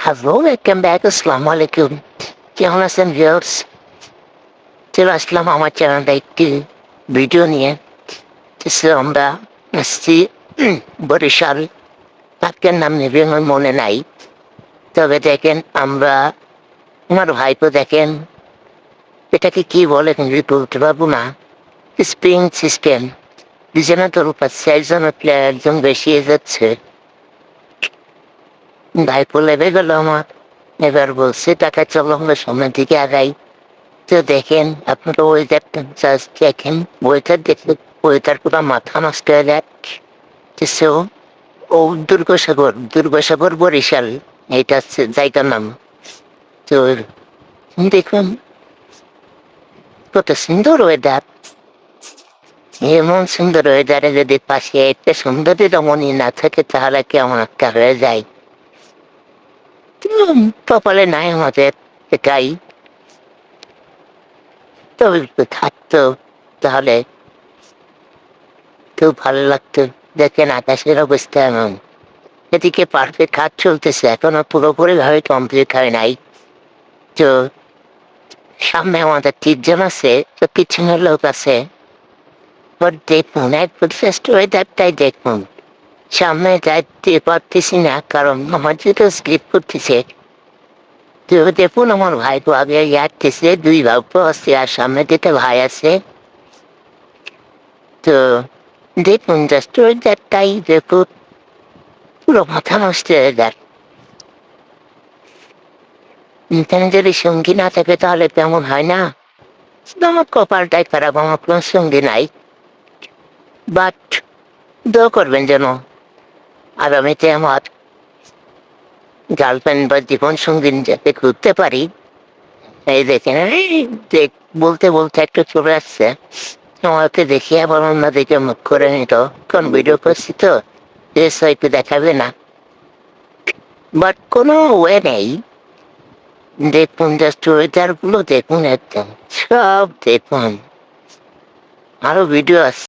Hello, welcome back. আসসালামু আলাইকুম। কেমন আছেন ভিউয়ার্স? চলে আসলাম আমার চ্যানেলে একটি ভিডিও নিয়ে। আমরা আসছি বরিশাল। পার্কের নাম নেবে আমার মনে নাই। তবে দেখেন আমরা আমার ভাইপো দেখেন এটাকে কি বলে আমি বলতে পারবো না। স্প্রিং সিস্টেম দুজনে তোর পাচ্ছে, একজন উঠলে একজন বেশি যাচ্ছে। ভাইপো লেবে গেল আমার। এবার বলছে টাকা চলো আমরা সামনের দিকে আগাই। তো দেখেন আপনারা ওয়েদারটা জাস্ট দেখেন, ওয়েদার দেখলে ওয়েদার পুরো মাথা নষ্ট হয়ে যাচ্ছে। ও দুর্গসাগর বরিশাল, এটা হচ্ছে জায়গার নাম। তো দেখুন কত সুন্দর ওয়েদার। এমন সুন্দর ওয়েদারে যদি পাশে একটা সুন্দরী রমণী না থাকে তাহলে কেমন একটা হয়ে যায়। কপালে নাই আমাদের এটাই। তবে থাকতো তাহলে খুব ভালো লাগতো। দেখেন আকাশের অবস্থা এমন, এদিকে পারফেক্ট কাজ চলতেছে, এখনো পুরোপুরি ভাবে কমপ্লিট হয় নাই। তো সামনে আমাদের 3 জন আছে, তো পিছনে লোক আছে। বাট দেখুন একবার ফার্স্ট ওয়েদারটাই দেখুন। সামনে যাইতে পারতেছি না কারণ আমার যেটা স্লিপ করতেছে। তো দেখুন আমার ভাই তো আগে যাচ্ছে, 2 ভাই আছে আর সামনে যেটা ভাই আছে। তো দেখুন জাস্ট ওয়েদারটাই দেখুন, পুরো মাথা নষ্ট হয়ে যায়। এখানে যদি সঙ্গী না থাকে তাহলে তেমন হয় না। শুধু আমার কপালটাই খারাপ, আমার কোনো সঙ্গী নাই। বাট দোয়া করবেন যেন আগামীতে আমার গার্লফ্রেন্ড বা জীবন সঙ্গী যাতে ঘুরতে পারি। এই দেখেন বলতে বলতে একটু চলে আসছে। আমাকে দেখে আবার অন্য দিকে মুখ করে নিত, কারণ ভিডিও করছি তো হয়তো দেখাবে না। বাট কোনো ওয়ে নেই। দেখুন জাস্ট ওয়েদার গুলো দেখুন, একদম সব দেখুন। আরো ভিডিও আছে।